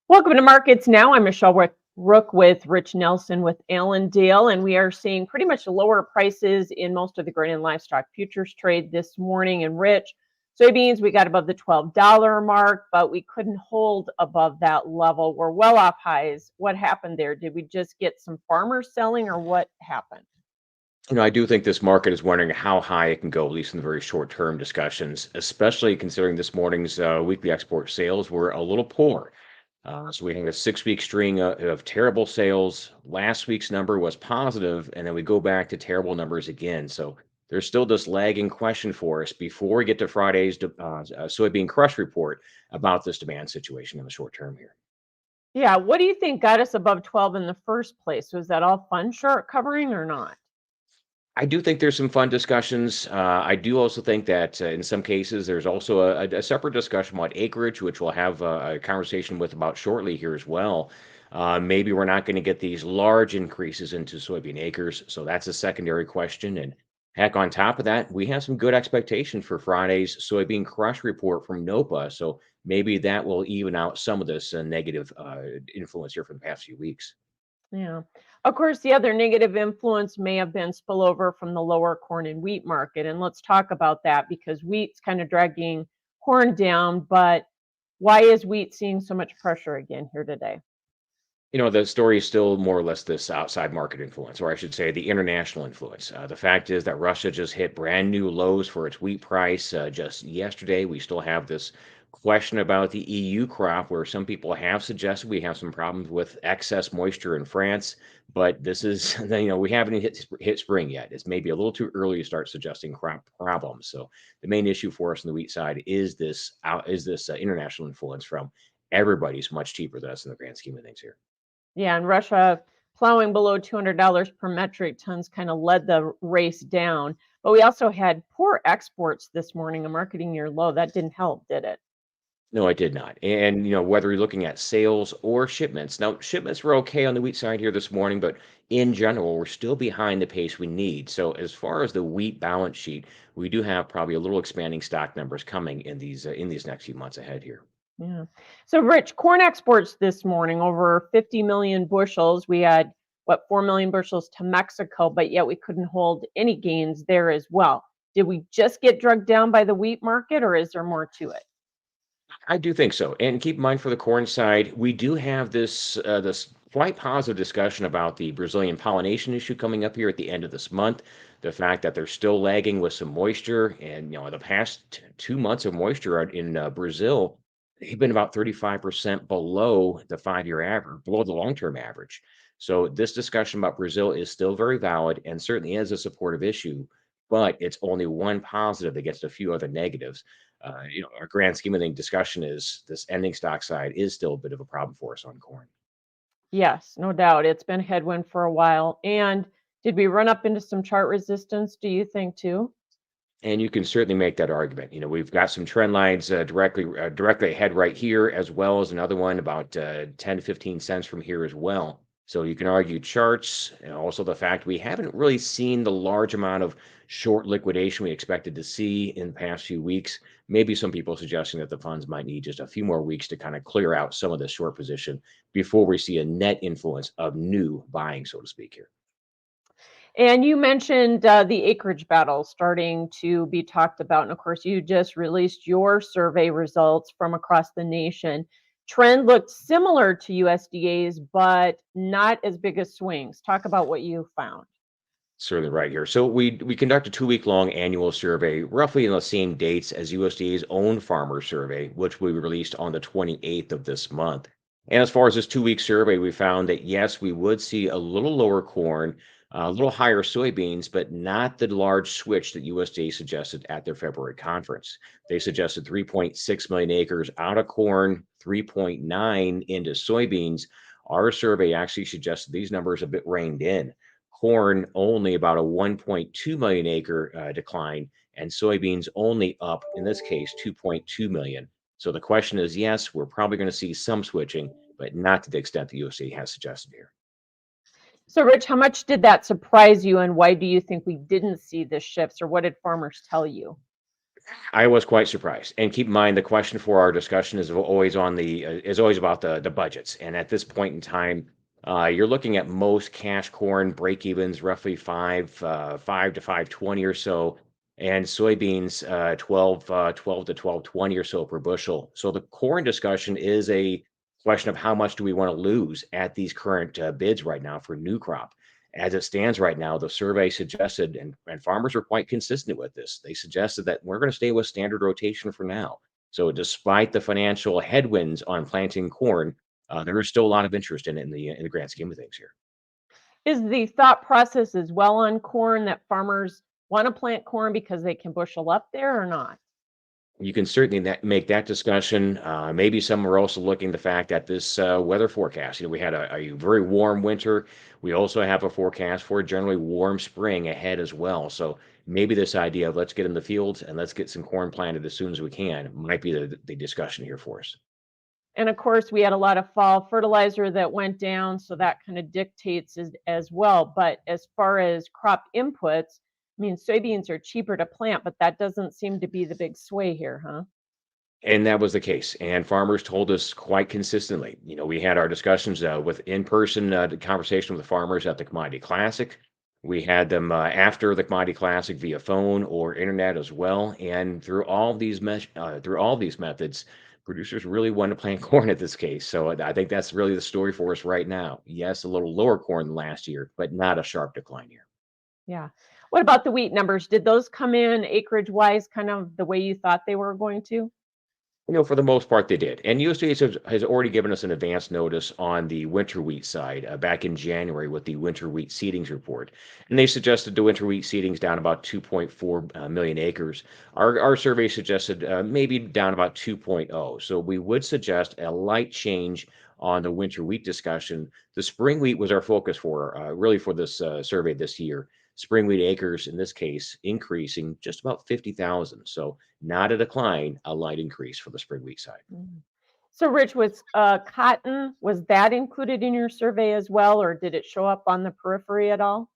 Welcome to Markets Now. I'm Michelle Rook with Rich Nelson with Allendale, and we are seeing pretty much lower prices in most of the grain and livestock futures trade this morning. And Rich, soybeans, we got above the $12 mark, but we couldn't hold above that level. We're well off highs. What happened there? Did we just get some farmers selling, or what happened? I do think this market is wondering how high it can go, at least in the very short term discussions, especially considering this morning's weekly export sales were a little poor. So we had a 6 week string of terrible sales. Last week's number was positive, and then we go back to terrible numbers again. So there's still this lagging question for us before we get to Friday's soybean crush report about this demand situation in the short term here. Yeah, what do you think got us above 12 in the first place? Was that all fund short covering or not? I do think there's some fun discussions. I do also think that in some cases there's also a separate discussion about acreage, which we'll have a conversation with about shortly here as well. Maybe we're not going to get these large increases into soybean acres, so that's a secondary question. And heck, on top of that, we have some good expectation for Friday's soybean crush report from NOPA, so maybe that will even out some of this negative influence here for the past few weeks. Yeah. Of course, the other negative influence may have been spillover from the lower corn and wheat market. And let's talk about that because wheat's kind of dragging corn down. But why is wheat seeing so much pressure again here today? The story is still more or less this outside market influence, or I should say the international influence. The fact is that Russia just hit brand new lows for its wheat price just yesterday. We still have this question about the EU crop, where some people have suggested we have some problems with excess moisture in France. But this is, we haven't hit spring yet. It's maybe a little too early to start suggesting crop problems. So the main issue for us on the wheat side is this international influence from everybody's much cheaper than us in the grand scheme of things here. Yeah, and Russia plowing below $200 per metric tons kind of led the race down. But we also had poor exports this morning, a marketing year low. That didn't help, did it? No, I did not. And, whether you're looking at sales or shipments. Now, shipments were okay on the wheat side here this morning, but in general, we're still behind the pace we need. So, as far as the wheat balance sheet, we do have probably a little expanding stock numbers coming in these next few months ahead here. Yeah. So, Rich, corn exports this morning over 50 million bushels. We had, what, 4 million bushels to Mexico, but yet we couldn't hold any gains there as well. Did we just get drugged down by the wheat market, or is there more to it? I do think so. And keep in mind for the corn side, we do have this quite positive discussion about the Brazilian pollination issue coming up here at the end of this month. The fact that they're still lagging with some moisture, and the past 2 months of moisture out in Brazil, they've been about 35% below the 5 year average, below the long term average. So this discussion about Brazil is still very valid and certainly is a supportive issue, but it's only one positive that gets a few other negatives. Our grand scheme of things discussion is this ending stock side is still a bit of a problem for us on corn. Yes, no doubt. It's been a headwind for a while. And did we run up into some chart resistance, do you think, too? And you can certainly make that argument. We've got some trend lines directly ahead right here, as well as another one about 10 to 15 cents from here as well. So you can argue charts, and also the fact we haven't really seen the large amount of short liquidation we expected to see in the past few weeks. Maybe some people suggesting that the funds might need just a few more weeks to kind of clear out some of the short position before we see a net influence of new buying, so to speak here. And you mentioned the acreage battle starting to be talked about. And of course, you just released your survey results from across the nation. Trend looked similar to USDA's, but not as big as swings. Talk about what you found. Certainly right here. So we conduct a 2 week long annual survey, roughly in the same dates as USDA's own farmer survey, which we released on the 28th of this month. And as far as this 2 week survey, we found that yes, we would see a little lower corn, a little higher soybeans, but not the large switch that USDA suggested at their February conference. They suggested 3.6 million acres out of corn, 3.9 into soybeans. Our survey actually suggested these numbers a bit reined in. Corn only about a 1.2 million acre decline, and soybeans only up, in this case, 2.2 million. So the question is, yes, we're probably going to see some switching, but not to the extent the USDA has suggested here. So, Rich, how much did that surprise you, and why do you think we didn't see the shifts, or what did farmers tell you? I was quite surprised. And keep in mind, the question for our discussion is always on the is always about the budgets. And at this point in time, you're looking at most cash corn break evens roughly 5 to 5.20 or so, and soybeans 12 to 12.20 or so per bushel. So the corn discussion is a question of how much do we want to lose at these current bids right now for new crop. As it stands right now, the survey suggested, and farmers are quite consistent with this, they suggested that we're going to stay with standard rotation for now. So, despite the financial headwinds on planting corn, there is still a lot of interest in it in the grand scheme of things here. Is the thought process as well on corn that farmers want to plant corn because they can bushel up there or not? You can certainly make that discussion. Maybe some are also looking the fact that this weather forecast. We had a very warm winter. We also have a forecast for a generally warm spring ahead as well. So maybe this idea of let's get in the fields and let's get some corn planted as soon as we can might be the discussion here for us. And of course, we had a lot of fall fertilizer that went down, so that kind of dictates as well. But as far as crop inputs, I mean, soybeans are cheaper to plant, but that doesn't seem to be the big sway here, huh? And that was the case. And farmers told us quite consistently. We had our discussions with in-person conversation with the farmers at the Commodity Classic. We had them after the Commodity Classic via phone or internet as well. And through all these methods, producers really want to plant corn at this case. So I think that's really the story for us right now. Yes, a little lower corn than last year, but not a sharp decline here. Yeah. What about the wheat numbers? Did those come in acreage wise kind of the way you thought they were going to? For the most part, they did. And USDA has already given us an advance notice on the winter wheat side back in January with the winter wheat seedings report. And they suggested the winter wheat seedings down about 2.4 million acres. Our survey suggested maybe down about 2.0. So we would suggest a light change on the winter wheat discussion. The spring wheat was our focus for really for this survey this year. Spring wheat acres, in this case, increasing just about 50,000. So not a decline, a light increase for the spring wheat side. Mhm. So, Rich, was cotton, was that included in your survey as well, or did it show up on the periphery at all?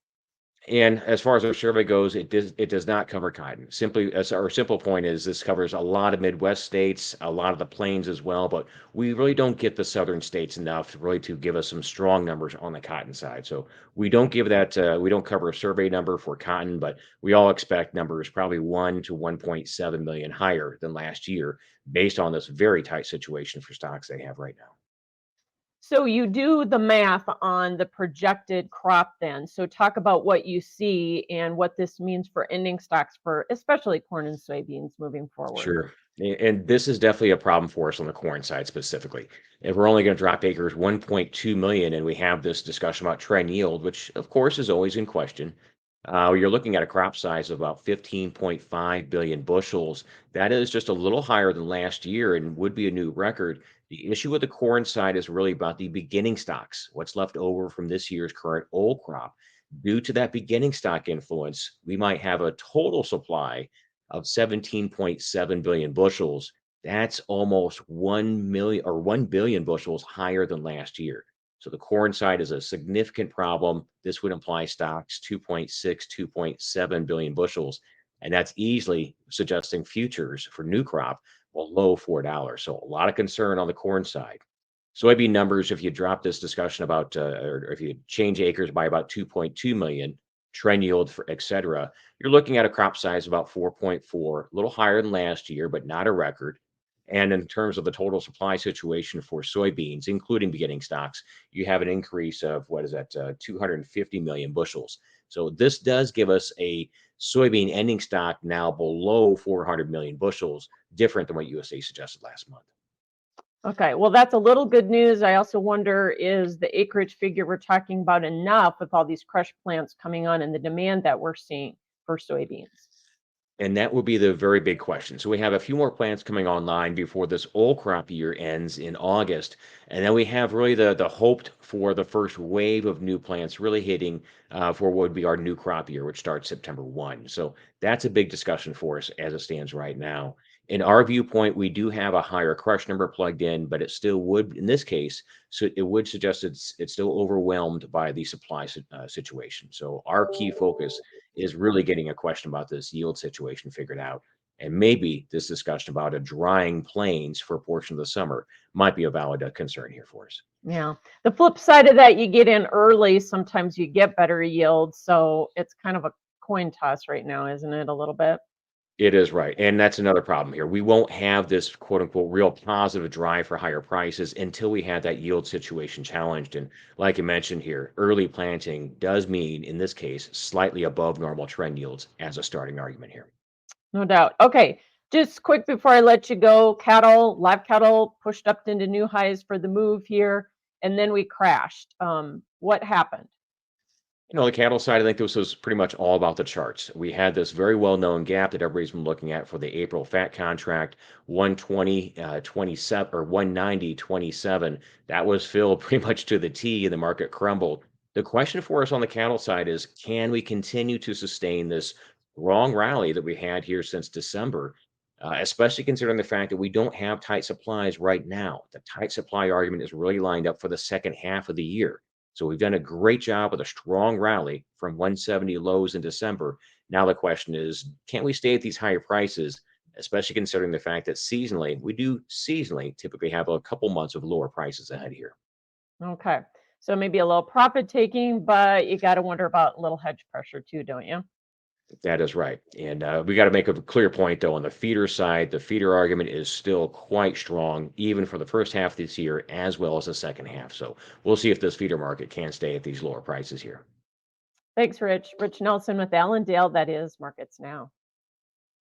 And as far as our survey goes, it does not cover cotton. Simply, as our simple point is, this covers a lot of Midwest states, a lot of the plains as well, but we really don't get the southern states enough really to give us some strong numbers on the cotton side. So we don't cover a survey number for cotton, but we all expect numbers probably 1 to 1.7 million higher than last year based on this very tight situation for stocks they have right now. So you do the math on the projected crop then. So talk about what you see and what this means for ending stocks for especially corn and soybeans moving forward. Sure. And this is definitely a problem for us on the corn side specifically. If we're only going to drop acres 1.2 million, and we have this discussion about trend yield, which of course is always in question, you're looking at a crop size of about 15.5 billion bushels. That is just a little higher than last year and would be a new record. The issue with the corn side is really about the beginning stocks, what's left over from this year's current old crop. Due to that beginning stock influence, we might have a total supply of 17.7 billion bushels. That's almost 1 million or 1 billion bushels higher than last year. So the corn side is a significant problem. This would imply stocks 2.6, 2.7 billion bushels. And that's easily suggesting futures for new crop below $4. So a lot of concern on the corn side. Soybean numbers, if you drop this discussion about, or if you change acres by about 2.2 million, trend yield for et cetera, you're looking at a crop size about 4.4, a little higher than last year, but not a record. And in terms of the total supply situation for soybeans, including beginning stocks, you have an increase of what is that, 250 million bushels. So this does give us a soybean ending stock now below 400 million bushels, different than what USDA suggested last month. Okay, well, that's a little good news. I also wonder, is the acreage figure we're talking about enough with all these crush plants coming on and the demand that we're seeing for soybeans? And that will be the very big question. So we have a few more plants coming online before this old crop year ends in August. And then we have really the hoped for the first wave of new plants really hitting for what would be our new crop year, which starts September 1. So that's a big discussion for us as it stands right now. In our viewpoint, we do have a higher crush number plugged in, but it still would, in this case, so it would suggest it's still overwhelmed by the supply situation. So our key focus is really getting a question about this yield situation figured out. And maybe this discussion about a drying plains for a portion of the summer might be a valid concern here for us. Yeah. The flip side of that, you get in early, sometimes you get better yield. So it's kind of a coin toss right now, isn't it? A little bit. It is right. And that's another problem here. We won't have this quote unquote real positive drive for higher prices until we have that yield situation challenged. And like you mentioned here, early planting does mean, in this case, slightly above normal trend yields as a starting argument here. No doubt. Okay. Just quick before I let you go, live cattle pushed up into new highs for the move here, and then we crashed. What happened? The cattle side, I think this was pretty much all about the charts. We had this very well-known gap that everybody's been looking at for the April fat contract, 120, 27 or 190.27. That was filled pretty much to the T and the market crumbled. The question for us on the cattle side is, can we continue to sustain this strong rally that we had here since December? Especially considering the fact that we don't have tight supplies right now. The tight supply argument is really lined up for the second half of the year. So we've done a great job with a strong rally from 170 lows in December. Now the question is, can we stay at these higher prices, especially considering the fact that seasonally, we do seasonally typically have a couple months of lower prices ahead here. Okay. So maybe a little profit taking, but you got to wonder about a little hedge pressure too, don't you? That is right. And we got to make a clear point, though, on the feeder side, the feeder argument is still quite strong, even for the first half of this year, as well as the second half. So we'll see if this feeder market can stay at these lower prices here. Thanks, Rich. Rich Nelson with Allendale. That is Markets Now.